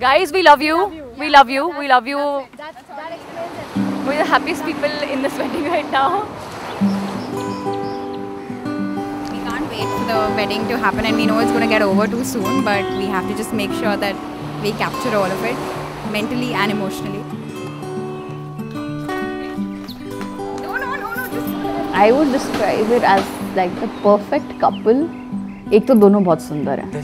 Guys, we love you. We love you. We love you. We're the happiest people in this wedding right now. We can't wait for the wedding to happen, and we know it's going to get over too soon, but we have to just make sure that we capture all of it mentally and emotionally. I would describe it as like the perfect couple. एक तो दोनों बहुत सुंदर हैं,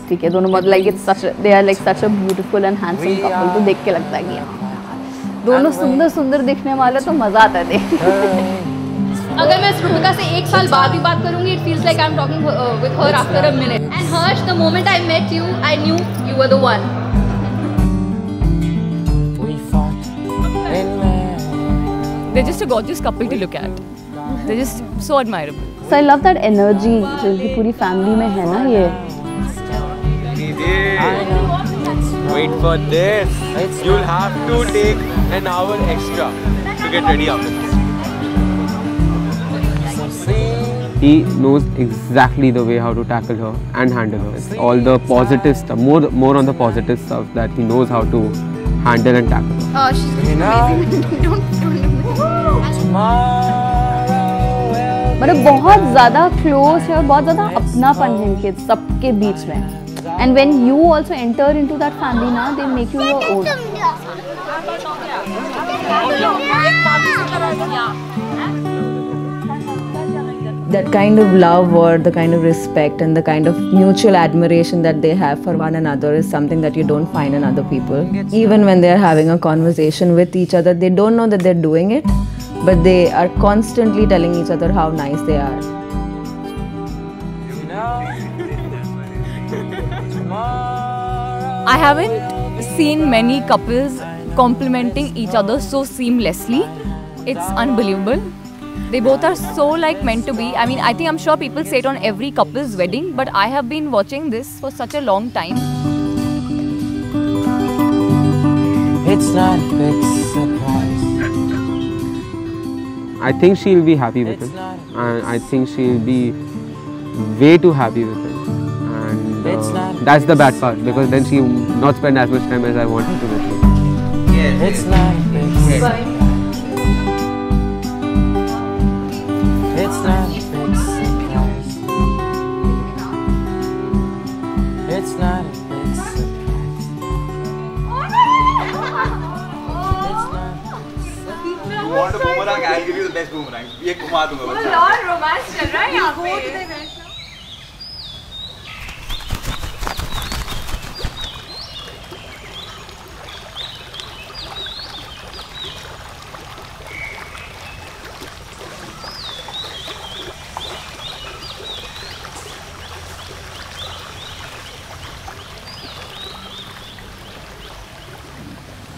ठीक है, दोनों बहुत like it's such a, they are like such a beautiful and handsome couple. तो देख के लगता है कि हाँ दोनों सुंदर सुंदर दिखने वाले, तो मजा आता है देखने। अगर मैं श्रुतिका से 1 साल बाद भी बात करूँगी, it feels like I'm talking with her after a minute. And Harsh, the moment I met you, I knew you were the one. They're just a gorgeous couple to look at. They're just so admirable. So I love that energy जो कि पूरी family में है ना ये। Wait for this. You'll have to take an hour extra to get ready after this. He knows exactly the way how to tackle her and handle her. It's all the positive stuff, more on the positive stuff that he knows how to handle and tackle her. Oh, she's amazing. मतलब बहुत ज़्यादा close है और बहुत ज़्यादा अपनापन है इनके सबके बीच में। And when you also enter into that family ना, they make you your own. That kind of love or the kind of respect and the kind of mutual admiration that they have for one another is something that you don't find in other people. Even when they're having a conversation with each other, they don't know that they're doing it, but they are constantly telling each other how nice they are. I haven't seen many couples complimenting each other so seamlessly. It's unbelievable. They both are so like meant to be. I mean, I think I'm sure people say it on every couple's wedding, but I have been watching this for such a long time. It's not a big surprise. I think she'll be happy with him, and I think she'll be way too happy with him. And that's the bad part, because then she will not spend as much time as I want her to with him. It's not a big surprise. It's not a big surprise. It's not a big surprise. You want a boomerang? I'll give you the best boomerang. ये घुमा दूँगा बस। और romance चल रहा है यहाँ पे।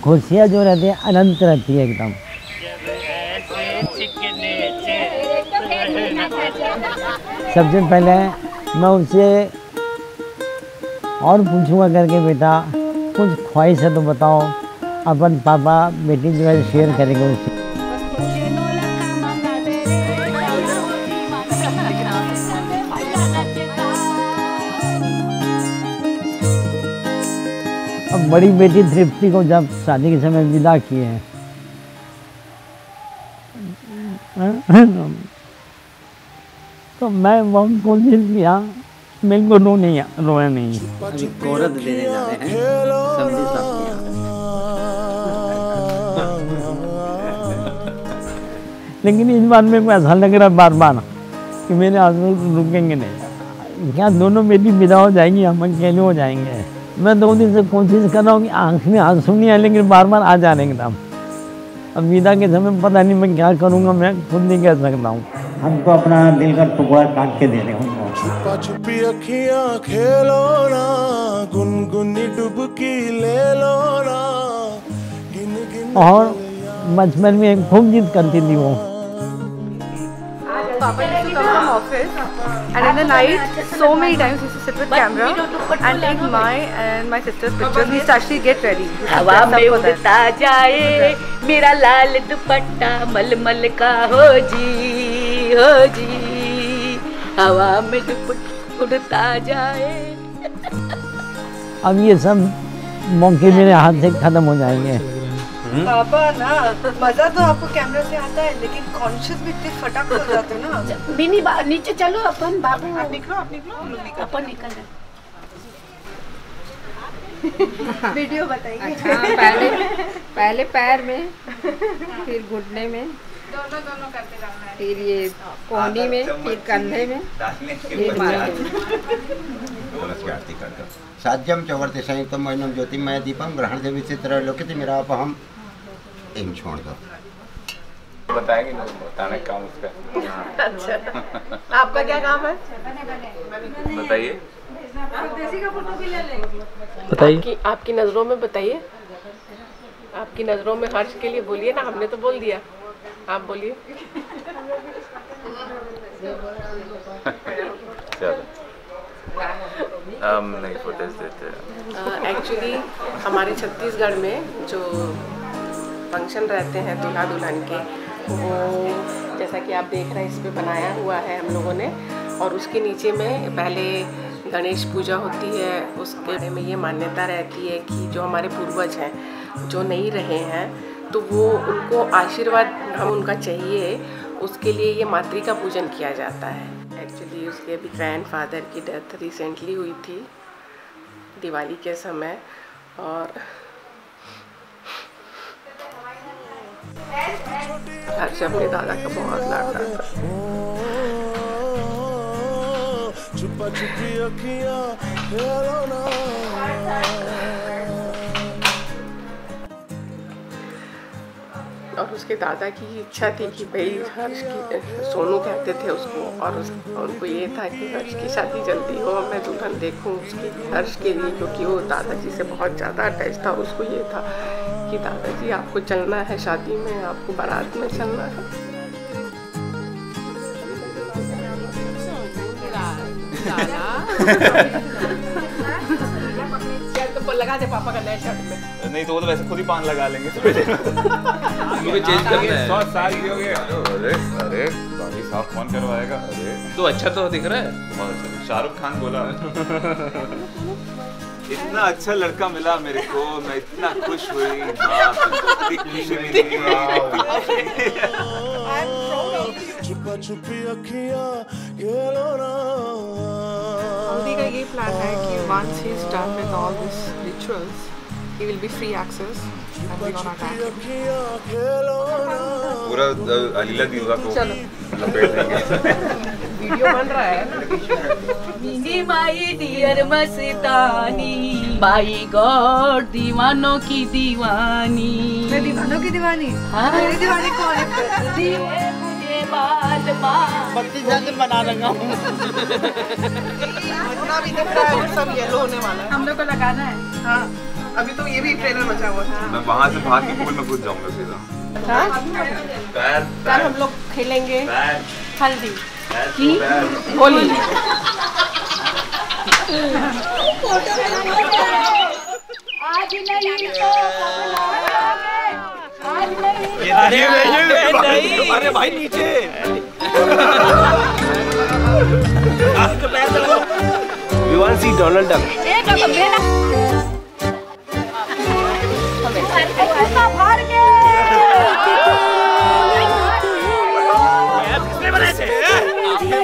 खुशियाँ जो रहती है अनंत रहती है एकदम। सबसे पहले मैं उससे और पूछूंगा करके, बेटा कुछ ख्वाहिश है तो बताओ, अपन पापा बेटी जो है शेयर करेंगे उससे। अब बड़ी बेटी तृप्ति को जब शादी के समय विदा किए हैं, तो मैं बहुत कोशिश किया, मेरे को रोया नहीं। अभी कोरत देने जा रहे हैं, समझे साहब। लेकिन इस बार मेरे को ऐसा लग रहा है बार बार कि मेरे आंसू रुकेंगे नहीं। क्या दोनों बेटी विदा हो जाएंगी, हम अकेले हो जाएंगे। मैं 2 दिन से कोशिश कर रहा हूँ कि आँख में आंसू नहीं आए, लेकिन बार बार आ जा रहे हैं एकदम। अब विदा के समय पता नहीं मैं क्या करूँगा, मैं खुद नहीं कह सकता हूँ। हमको अपना दिल का टुकड़ा काट के दे रहे हैं। छुपा छुपी अखियाँ खेलो ना, गुनगुनी डुबकी ले लो ना। और बचपन में खूब जिद करती थी वो। Papa used to come from office, and in the night, so many times he used to sit with camera and take my and my sister's pictures. We used to actually get ready. हवा में उड़ता जाए मेरा लाल दुपट्टा मलमल का हो जी, हवा में दुपट्टा उड़ता जाए। अब ये सब मौके मेरे हाथ से खत्म हो जाएंगे। पापा ना मजा तो आपको कैमरा से आता है, लेकिन कॉन्शियस भी इतने फटाक हो जाते हो ना। बिनी नीचे चलो अपन बाबू। आप निकलो अपन निकल रहे। वीडियो बताइए। अच्छा, पहले पैर में, फिर घुटने में, दोनों करते जाना है। फिर ये कोहनी में, फिर कंधे में, फिर माथे में। साध्यम चवर्ति संयुक्तम मयनम ज्योतिर्मय दीपम ग्रहण देवी चित्र लोकित मेरापहम एम छोड़ दो। बताएंगे ना, बताने का काम उसका। अच्छा, आपका क्या काम है? बताइए। बताइए। आपकी नज़रों में बताइए। आपकी नज़रों में हर्ष के लिए बोलिए ना, हमने तो बोल दिया, आप बोलिए। चलो। नहीं फुटेज देते। एक्चुअली हमारे छत्तीसगढ़ में जो फंक्शन रहते हैं दूल्हा दुल्हन के, वो जैसा कि आप देख रहे हैं इस पे बनाया हुआ है हम लोगों ने, और उसके नीचे में पहले गणेश पूजा होती है। उसके बारे में ये मान्यता रहती है कि जो हमारे पूर्वज हैं, जो नहीं रहे हैं, तो वो उनको आशीर्वाद हम उनका चाहिए, उसके लिए ये मातृका पूजन किया जाता है। एक्चुअली उसके अभी ग्रैंडफादर की डेथ रिसेंटली हुई थी दिवाली के समय, और हर्ष अपने दादा का बहुत लाडला था। छुपा छुपी अखियां खेलो ना। और उसके दादा की इच्छा थी कि भाई हर्ष की, सोनू कहते थे उसको, और उनको ये था कि हर्ष की शादी जल्दी हो, मैं दुल्हन देखूं उसकी, हर्ष के लिए, क्योंकि वो दादाजी से बहुत ज़्यादा अटैच था। उसको ये था कि दादाजी आपको चलना है शादी में, आपको बारात में चलना है। तो लगा दे पापा का नया शर्ट में। नहीं तो वो तो वैसे खुद ही पान लगा लेंगे। मुझे चेंज करना है। 100 साल की हो गया। अरे दाढ़ी साफ कौन करवाएगा? अरे तो अच्छा तो दिख रहा है। बहुत अच्छा। शाहरुख खान बोला। इतना अच्छा लड़का मिला मेरे को, मैं इतना खुश हुई। छुपा छुपी अखियां खेलो ना। हल्दी का ये प्लान है कि once he is done with all these rituals, he will be free access and we gonna attack him. पूरा अलीला दीवा को लपेट देंगे। वीडियो बन रहा है। मिनी my dear Mastani, by god दीवानों की दीवानी। मैं दीवानों की दीवानी? हाँ। मेरी दीवानी कौन है? बत्ती जल्द बना लगा हूँ। इतना भी दिख रहा है, सब येलो होने वाला है। हम लोग को लगाना है। हाँ, अभी तो ये भी ट्रेलर बचा हुआ है। मैं वहाँ से भाग के पूल में कूद जाऊँगा सीधा। हाँ? पैर हम लोग खेलेंगे हल्दी। होली। आज नहीं तो आज नहीं। अरे भाई नीचे। We want to see Donald Duck.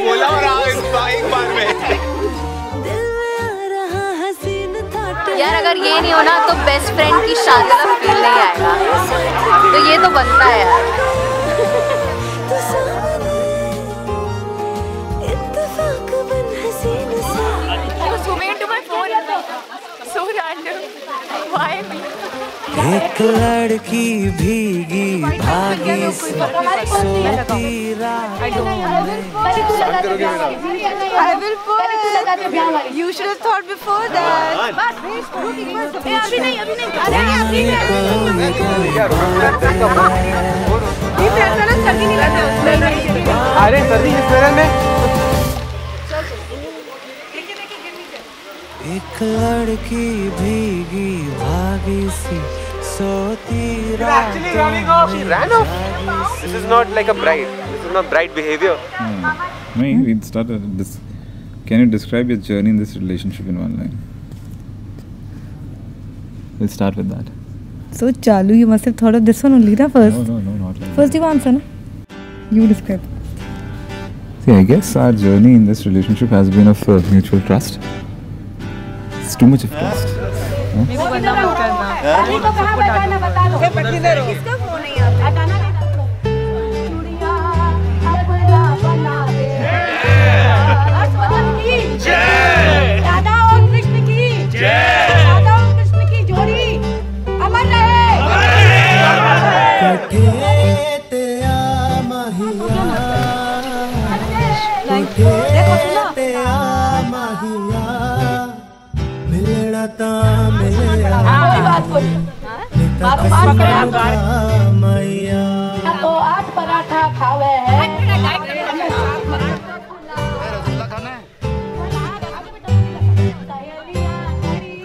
बोला और एक बार में। यार अगर ये नहीं होना तो बेस्ट फ्रेंड की शादी का फील नहीं आएगा, तो ये तो बनता है यार। एक लड़की भीगी भागी सोती रात I will put. You should have thought before that. अभी नहीं अरे सर्दी इस तरह में। एक लड़की भीगी भागी सी सोती रात। She ran off. This is not like a bride. This is not bride behavior. We started this. Can you describe your journey in this relationship in one line? We'll start with that. So Chalu, you must have thought of this one only, na, first? No, not like First you answer, na? You describe. See, I guess our journey in this relationship has been of mutual trust. It's too much of trust. Paratha खावे है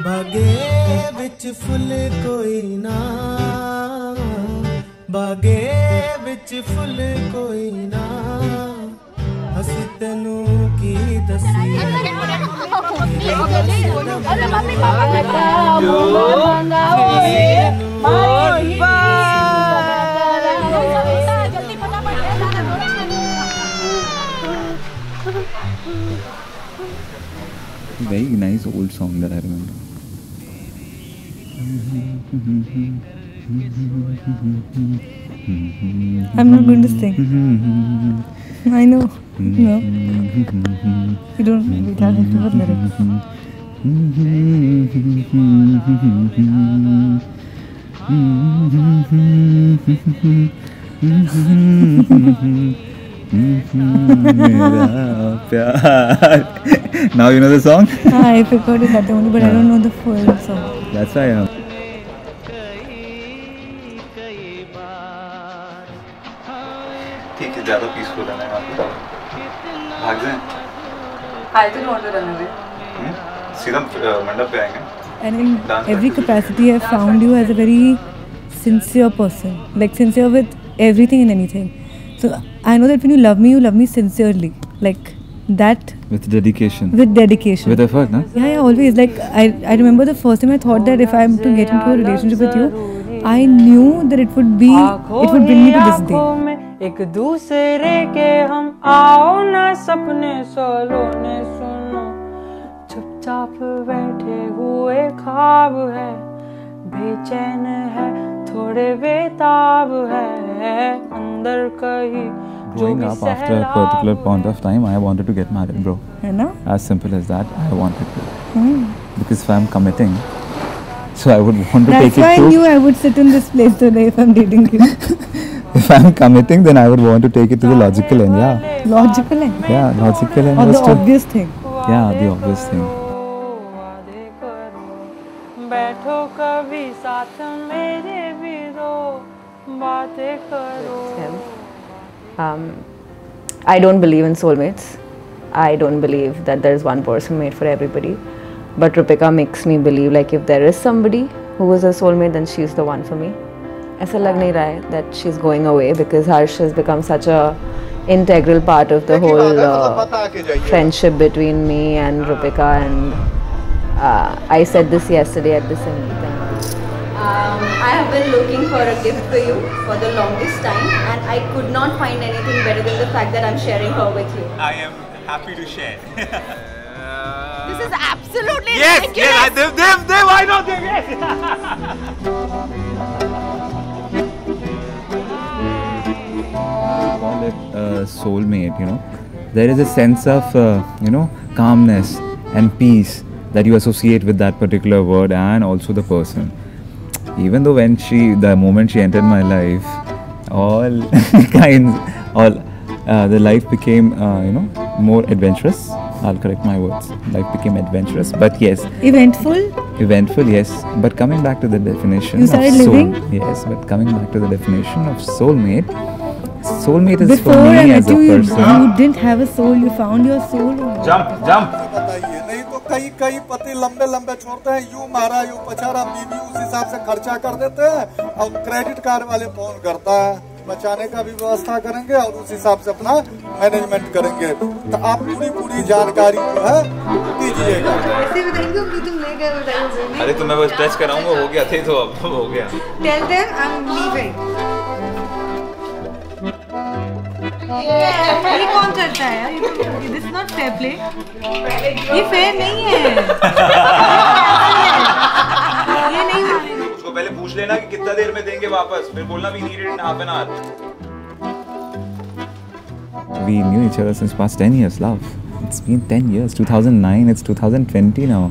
बागे विच full कोई ना बागे विच full कोई ना हसी तेनू की दसी Very nice old song that I remember. I'm not going to sing. I know. No. You don't really have into what lyrics. Now you know the song? I forgot it that only, but I don't know the full song. That's why I am. ठीक है, ज़्यादा peaceful है ना भाग जाएं। I didn't want to run away. सीधा मंडप पे आएंगे। And in every capacity, I found you as a very sincere person, like sincere with everything and anything. So I know that when you love me sincerely, like that. With dedication. With dedication. With effort, na? Yeah, always. Like I remember the first time I thought that if I'm to get into a relationship with you, I knew that it would bring me to this day. एक दूसरे के हम आओ ना सपने सोलोने सुनो चुपचाप बैठे हुए ख्वाब है बेचैन है थोड़े बेताब है अंदर कहीं Growing up, after a particular point of time, I wanted to get married, bro. As simple as that, I wanted to. Because if I'm committing, so I would want to take it to... That's why I knew I would sit in this place today if I'm dating you. If I'm committing, then I would want to take it to the logical end, yeah. Logical end? Yeah, logical end. Or the obvious thing? Yeah, the obvious thing. बैठो कभी साथ मेरे भी दो बातें करो I don't believe in soulmates. I don't believe that there is one person made for everybody. But Rupika makes me believe like if there is somebody who is a soulmate, then she's the one for me. ऐसा लग नहीं रहा है that she's going away because Harsh has become such a integral part of the whole friendship between me and Rupika, and I said this yesterday at the Sangeet. I have been looking for a gift for you for the longest time, and I could not find anything better than the fact that I'm sharing her with you. I am happy to share. This is absolutely ridiculous. Yes, Dev, why not Dev? Yes. We call it soulmate, you know. There is a sense of, calmness and peace that you associate with that particular word and also the person. Even though the moment she entered my life, the life became, more adventurous. I'll correct my words. Life became adventurous, but yes. Eventful? Eventful, yes. But coming back to the definition you started of living? Yes, but coming back to the definition of soulmate is Before for me I met as a person. You didn't have a soul, you found your soul. Jump. नहीं तो कई पति लंबे छोड़ते हैं, यूं मारा यूं पछाड़ा, बीवी उस हिसाब से खर्चा कर देते हैं और क्रेडिट कार्ड वाले फोन करता है बचाने का भी व्यवस्था करेंगे और उस हिसाब से अपना मैनेजमेंट करेंगे। तो आप पूरी जानकारी जो है दीजिएगा। अरे तो मैं बस टच कराऊंगा, हो गया थे तो अब हो गया। Tell them I'm leaving. ये कौन करता है यार? This is not fair play. ये fair नहीं है। ये नहीं मानेंगे। उसको पहले पूछ लेना कि कितना देर में देंगे वापस, फिर बोलना we need it in half an hour. We knew each other since past 10 years, love. It's been 10 years. 2009. It's 2020 now.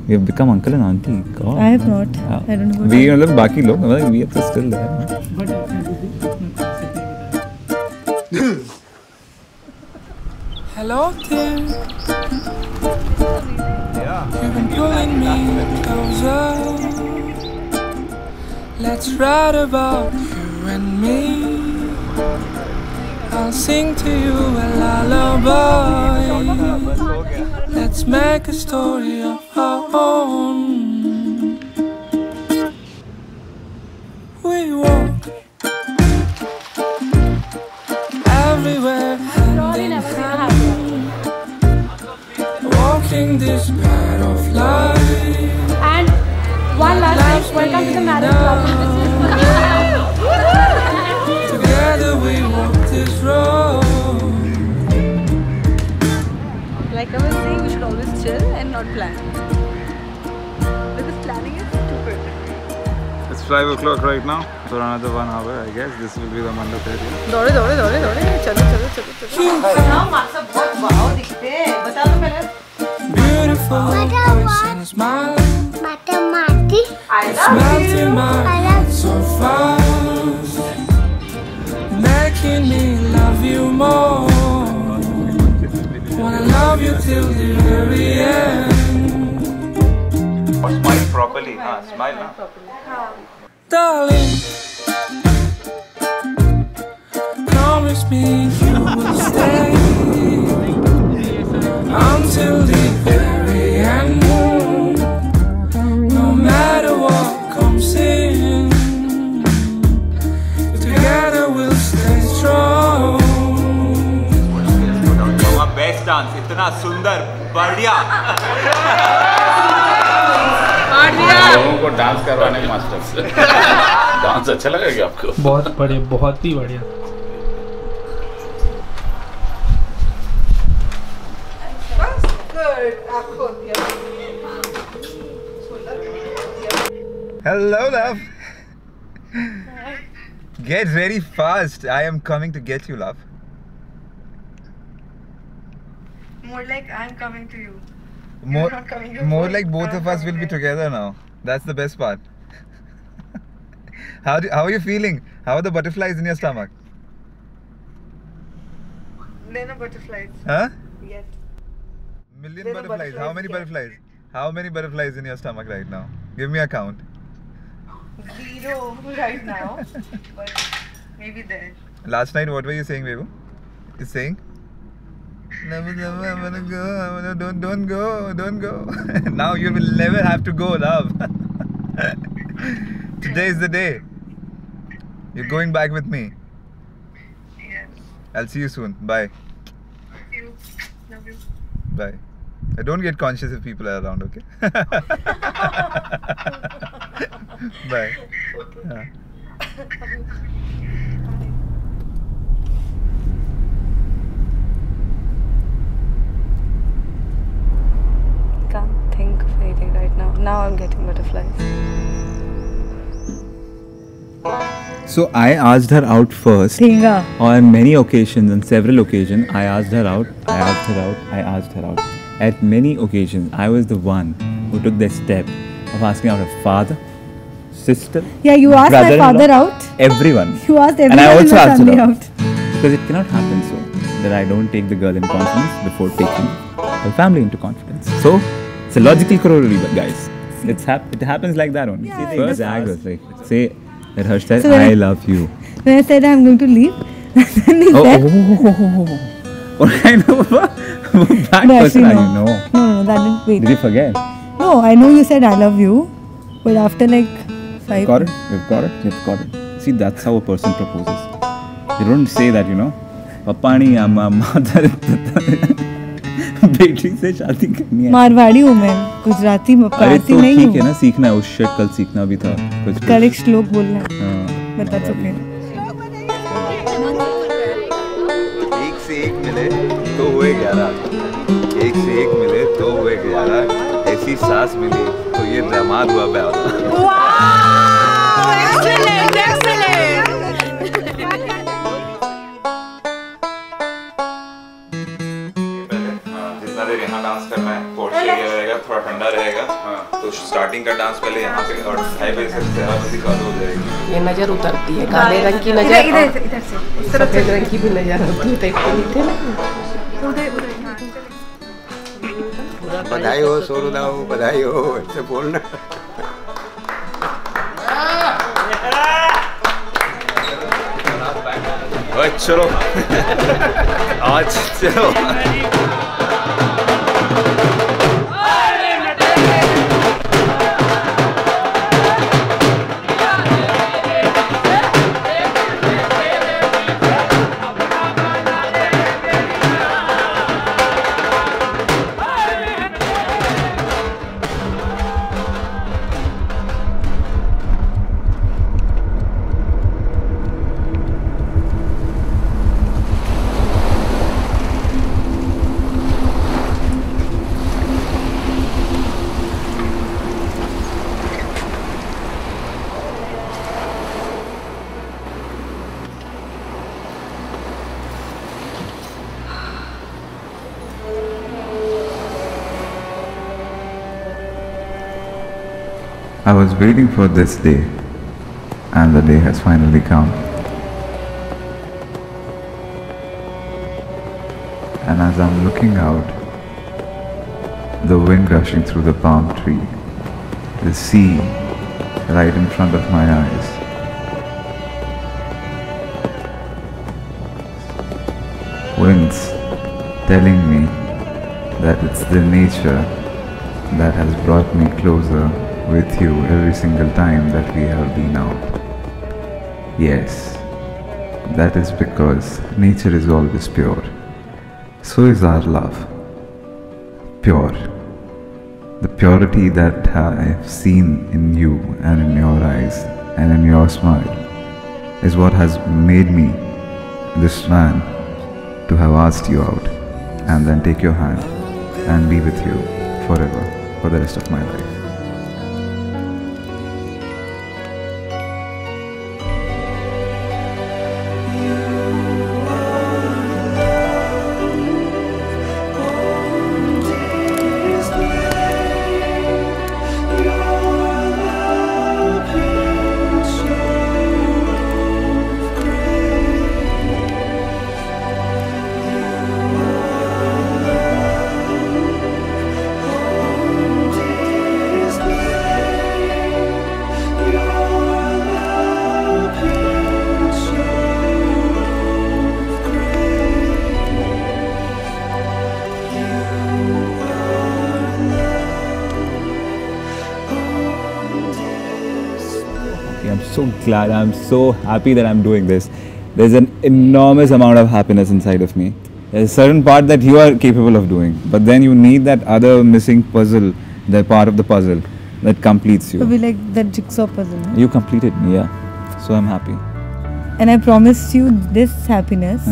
We have become uncle and auntie. God. I have not. I don't know. We मतलब बाकी लोग मतलब we are तो still there. Hello there. You've been pulling me closer. Let's write about you and me. I'll sing to you a lullaby. Let's make a story of our own. We walk everywhere hand in hand, walking this path of life. And one last thing, welcome to the marriage club. Together we walk this road. Like I was saying, we should always chill and not plan. Because planning is stupid. It's 5 o'clock right now. For another 1 hour, I guess this will be the mandap area. दौड़े चलो हाँ marks बहुत वाव दिखते हैं, बता दो पहले। Beautiful voice and a smile. I love you. I love so fast, making me love you more. Wanna love you till the very end. Or smile properly, हाँ smile ना. Darling, promise me you will stay until the very end. No matter what comes in, together we'll stay strong. Mama, best dance, इतना सुंदर, बढ़िया. लोगों को dance करवाने के master. Dance अच्छा लगा क्या आपको? बहुत बढ़िया, बहुत ही बढ़िया. Hello, love. Get ready fast. I am coming to get you, love. More like I'm coming to you. More, not coming to more me. like both of us will be together now. That's the best part. How are you feeling? How are the butterflies in your stomach? They're not butterflies. Huh? Yet. Million They're not butterflies. How many yet. butterflies? How many butterflies in your stomach right now? Give me a count. 0 right now, but maybe there. Last night, what were you saying, Bebu? You saying? Never, I wanna go. Don't go. Don't go. Now you will never have to go, love. Today is the day. You're going back with me. Yes. I'll see you soon. Bye. See you. Love you. Bye. Don't get conscious if people are around, okay? Bye. Yeah. Can't think of anything right now. Now I'm getting butterflies. So I asked her out first. On many occasions, on several occasions, I asked her out. At many occasions, I was the one who took the step of asking out her father, sister. Yeah, you asked my father out. Everyone. You asked everyone and I also in my asked family her out. because it cannot happen so that I don't take the girl in confidence before taking her family into confidence. So it's a logical corollary, guys. It happens like that only. Yeah, First act was like say that Harsh said, So when I love you. When I said I'm going to leave, then he said, What kind of a bad No, person actually, are no. you? No. No, that didn't wait. Did you forget? No, I know you said I love you, but after like 5 Got it? You've got it? You've got it. See, that's how a person proposes. You don't say that, you know. पापा नहीं mother बेटी से शादी करनी है। मारवाड़ी हूँ मैं, गुजराती पारसी तो नहीं हूँ। ठीक है ना, सीखना है। उस शिट कल सीखना भी था कुछ। कल एक श्लोक बोलना है, बता चुके। एक से एक मिले तो हुए 11, एक से एक मिले तो हुए 11, ऐसी सास मिली तो ये दामाद हुआ बेवड़ा। यहाँ डांस करना है, पोर्ट्स एरिया रहेगा, थोड़ा ठंडा रहेगा, तो स्टार्टिंग का डांस पहले यहाँ पे और हाई पे से चालू हो जाएगी। ये नजर उतरती है, काले रंग की नजर, इधर से सफेद रंग की भी नजर होती है। बधाई हो सोरुदा हो, बधाई हो, ऐसे बोलना। चलो आज चलो। I was waiting for this day, and the day has finally come. And as I'm looking out, the wind rushing through the palm tree, the sea right in front of my eyes. Winds telling me that it's the nature that has brought me closer with you every single time that we have been out. Yes, that is because nature is always pure. So is our love. Pure. The purity that I have seen in you and in your eyes and in your smile is what has made me this man to have asked you out and then take your hand and be with you forever for the rest of my life. I'm so glad, I'm so happy that I'm doing this. There's an enormous amount of happiness inside of me. There's a certain part that you are capable of doing, but then you need that other missing puzzle, that part of the puzzle that completes you. So we like that jigsaw puzzle, no? You completed me, yeah. So I'm happy. And I promised you this happiness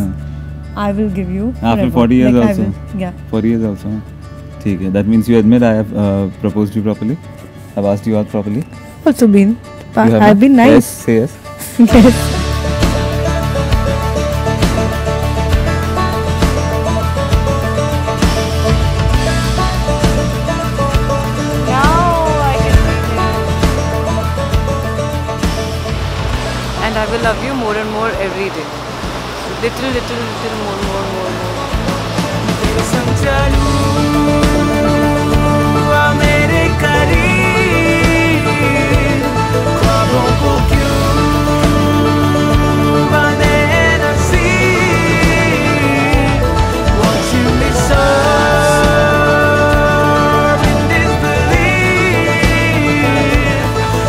I will give you forever. After 40 years like also? Yeah. 40 years also. Okay. That means you admit I have proposed you properly? I've asked you out properly? Also been. I've been nice. Yes, say yes. Yes. And I will love you more and more every day. Little more.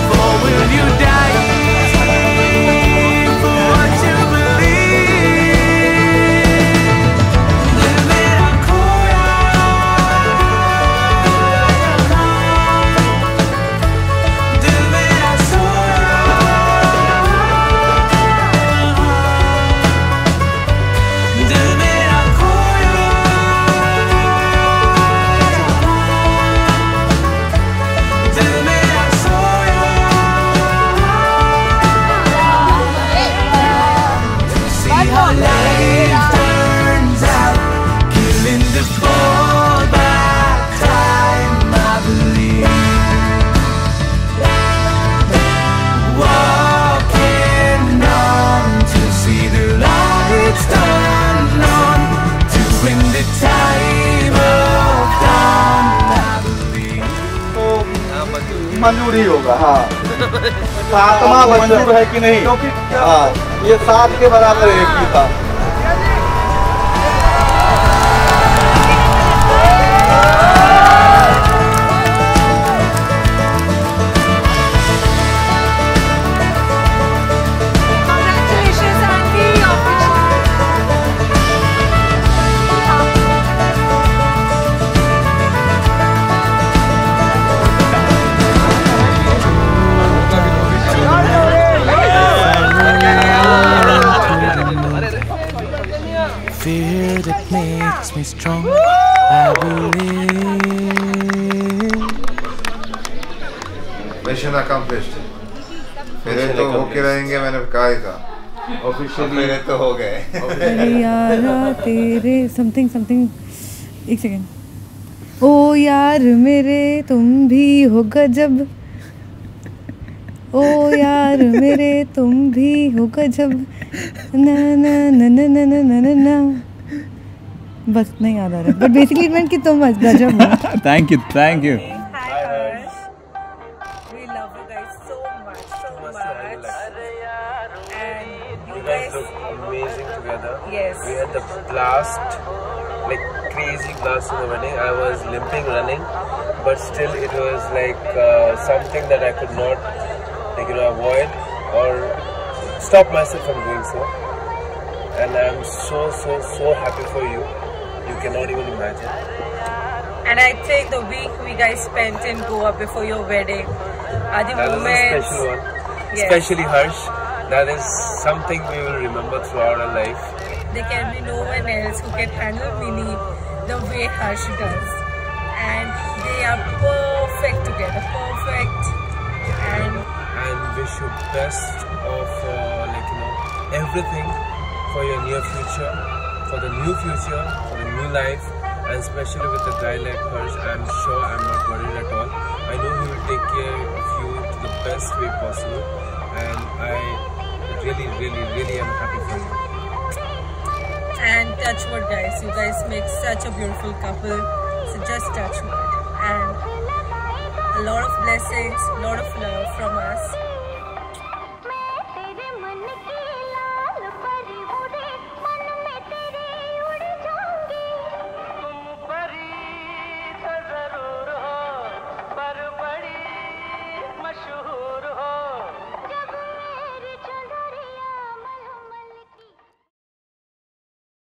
For will you die for what you believe? मंजूर ही होगा। हाँ 7वां मंजूर है कि नहीं, क्योंकि हाँ ये 7 के बराबर एक ही था। Fear that makes me strong, I believe. Mission accomplished. मेरे तो होके रहेंगे, मैंने कहा ही था। Officially मेरे तो हो गए। अरे यारा तेरे something एक सेकेंड। ओ यार मेरे तुम भी हो गजब, ओ यार मेरे तुम भी हो गजब, ना ना ना ना ना ना ना ना। बस नहीं याद आ रहा, बट बेसिकली इट मींस कि तुम गजब हो। Thank you, thank you. You guys look amazing together. Yes. We had the blast, like crazy blast in the wedding. I was limping, running, but still it was like something that I could not, like, you know, avoid or stop myself from doing so. And I'm so happy for you. You cannot even imagine. And I think the week we guys spent in Goa before your wedding are the moments. That is a special one. Yes. Especially Harsh. That is something we will remember throughout our life. There can be no one else who can handle Minnie the way Harsh does. And they are perfect together. Perfect. And wish you best of like, you know, everything for your near future, for the new future, for the new life, and especially with a guy like Harsh, I'm sure I'm not worried at all. I know he will take care of you to the best way possible, and I really am happy for you. And touch wood, guys, you guys make such a beautiful couple, so just touch wood. And a lot of blessings, a lot of love from us.